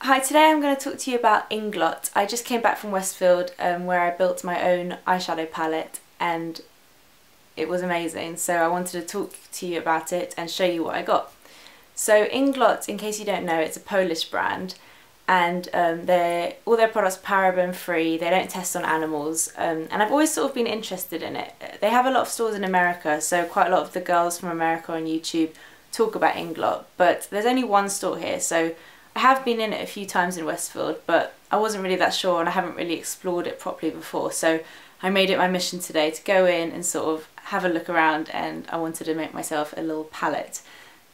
Hi, today I'm going to talk to you about Inglot. I just came back from Westfield where I built my own eyeshadow palette and it was amazing, so I wanted to talk to you about it and show you what I got. So Inglot, in case you don't know, it's a Polish brand and all their products are paraben free, they don't test on animals, and I've always sort of been interested in it. They have a lot of stores in America, so quite a lot of the girls from America on YouTube talk about Inglot, but there's only one store here, so I have been in it a few times in Westfield, but I wasn't really that sure and I haven't really explored it properly before, so I made it my mission today to go in and sort of have a look around, and I wanted to make myself a little palette.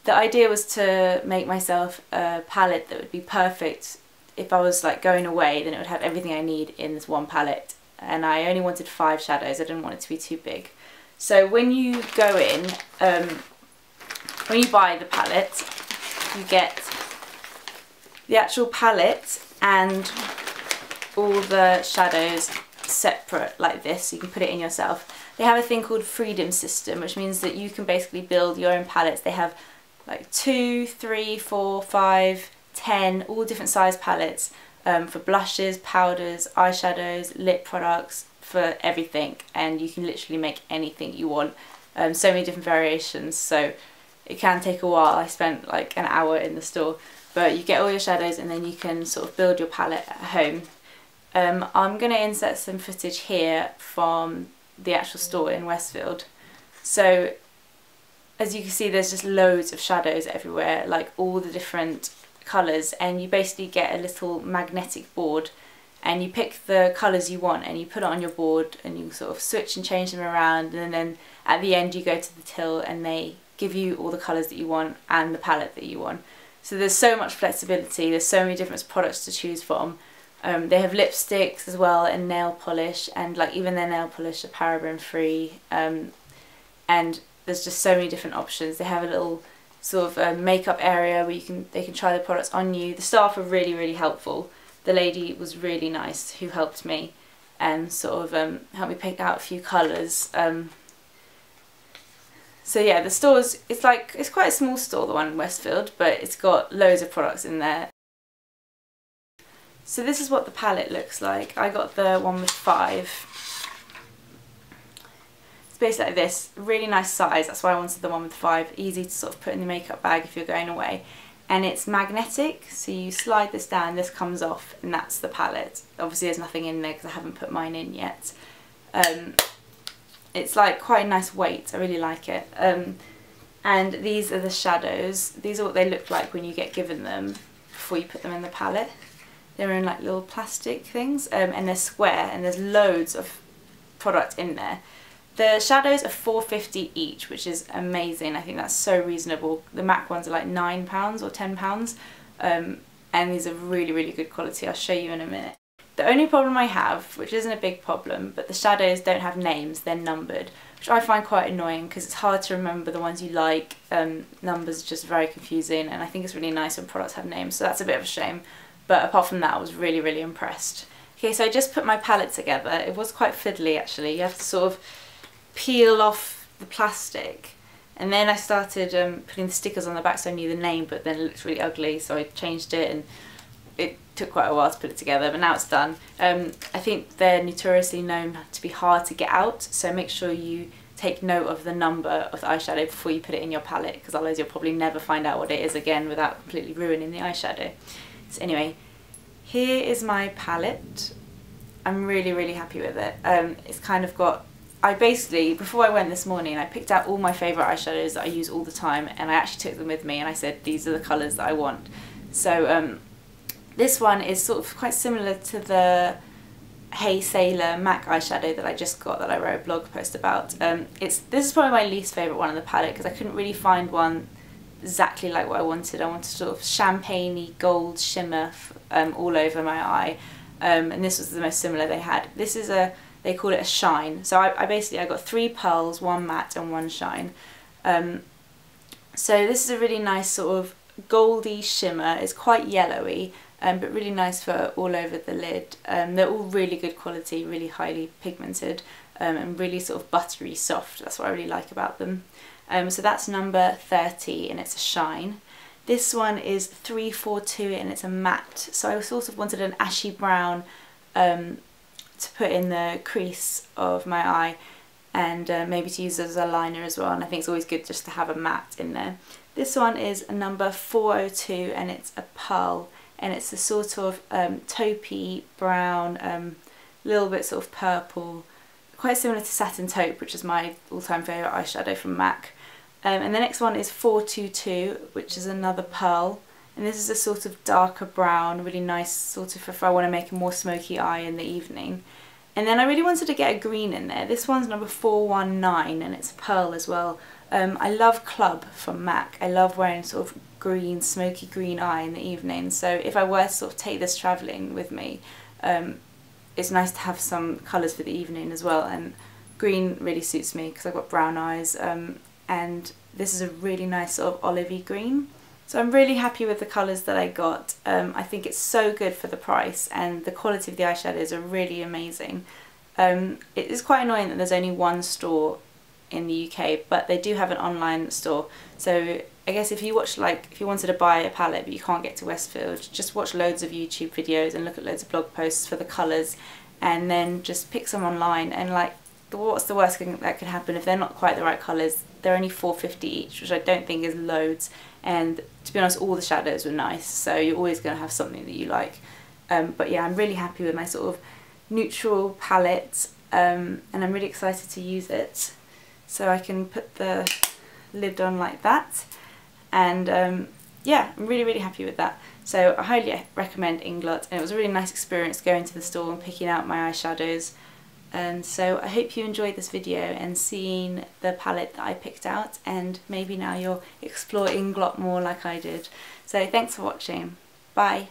The idea was to make myself a palette that would be perfect if I was like going away, then it would have everything I need in this one palette, and I only wanted 5 shadows, I didn't want it to be too big. So when you go in, when you buy the palette, you get the actual palette and all the shadows separate like this, so you can put it in yourself. They have a thing called Freedom System, which means that you can basically build your own palettes. They have like 2, 3, 4, 5, 10, all different size palettes for blushes, powders, eyeshadows, lip products, for everything, and you can literally make anything you want. So many different variations, so it can take a while. I spent like an hour in the store. But you get all your shadows and then you can sort of build your palette at home. I'm going to insert some footage here from the actual store in Westfield. So as you can see, there's just loads of shadows everywhere, like all the different colours, and you basically get a little magnetic board and you pick the colours you want and you put it on your board and you sort of switch and change them around, and then at the end you go to the till and they give you all the colours that you want and the palette that you want. So there's so much flexibility, there's so many different products to choose from. They have lipsticks as well and nail polish, and like even their nail polish are paraben free, and there's just so many different options. They have a little sort of makeup area where they can try the products on you. The staff were really helpful. The lady was really nice who helped me and sort of helped me pick out a few colours. So yeah, the store's, it's quite a small store, the one in Westfield, but it's got loads of products in there. So this is what the palette looks like. I got the one with 5. It's basically like this, really nice size, that's why I wanted the one with 5. Easy to sort of put in the makeup bag if you're going away. And it's magnetic, so you slide this down, this comes off, and that's the palette. Obviously there's nothing in there because I haven't put mine in yet. It's like quite a nice weight, I really like it. And these are the shadows. These are what they look like when you get given them before you put them in the palette. They're in like little plastic things, and they're square, and there's loads of product in there. The shadows are £4.50 each, which is amazing. I think that's so reasonable. The MAC ones are like £9 or £10, and these are really good quality. I'll show you in a minute. The only problem I have, which isn't a big problem, but the shadows don't have names, they're numbered, which I find quite annoying because it's hard to remember the ones you like. Numbers are just very confusing, and I think it's really nice when products have names, so that's a bit of a shame. But apart from that, I was really impressed. Okay, so I just put my palette together. It was quite fiddly actually. You have to sort of peel off the plastic, and then I started putting the stickers on the back so I knew the name, but then it looked really ugly, so I changed it, and it took quite a while to put it together, but now it's done. I think they're notoriously known to be hard to get out, so make sure you take note of the number of the eyeshadow before you put it in your palette, because otherwise you'll probably never find out what it is again without completely ruining the eyeshadow. So anyway, here is my palette. I'm really happy with it. It's kind of got, I basically, before I went this morning, I picked out all my favourite eyeshadows that I use all the time, and I actually took them with me and I said these are the colours that I want. So this one is sort of quite similar to the Hey Sailor MAC eyeshadow that I just got, that I wrote a blog post about. This is probably my least favourite one in the palette because I couldn't really find one exactly like what I wanted. I wanted sort of champagne-y gold shimmer all over my eye, and this was the most similar they had. This is they call it a shine. So I got 3 pearls, 1 matte and 1 shine. So this is a really nice sort of goldy shimmer. It's quite yellowy, but really nice for all over the lid. They're all really good quality, really highly pigmented, and really sort of buttery soft. That's what I really like about them. So that's number 30 and it's a shine. This one is 342 and it's a matte, so I sort of wanted an ashy brown to put in the crease of my eye, and maybe to use as a liner as well, and I think it's always good just to have a matte in there. This one is a number 402 and it's a pearl, and it's a sort of taupey brown, little bit sort of purple, quite similar to Satin Taupe, which is my all-time favourite eyeshadow from MAC. And the next one is 422, which is another pearl, and this is a sort of darker brown, really nice sort of if I want to make a more smoky eye in the evening. And then I really wanted to get a green in there. This one's number 419 and it's a pearl as well. I love Club from MAC. I love wearing sort of green, smoky green eye in the evening, so if I were to sort of take this travelling with me, it's nice to have some colours for the evening as well, and green really suits me because I've got brown eyes, and this is a really nice sort of olivey green. So I'm really happy with the colours that I got. I think it's so good for the price, and the quality of the eyeshadows are really amazing. It is quite annoying that there's only one store in the UK, but they do have an online store. So I guess if you wanted to buy a palette but you can't get to Westfield, just watch loads of YouTube videos and look at loads of blog posts for the colours, and then just pick some online, and like, what's the worst thing that could happen if they're not quite the right colours? They're only $4.50 each, which I don't think is loads, and to be honest all the shadows were nice, so you're always going to have something that you like. But yeah, I'm really happy with my sort of neutral palette, and I'm really excited to use it. So I can put the lid on like that, and yeah, I'm really happy with that. So I highly recommend Inglot, and it was a really nice experience going to the store and picking out my eyeshadows. And so I hope you enjoyed this video and seeing the palette that I picked out, and maybe now you'll explore Inglot more like I did. So thanks for watching. Bye.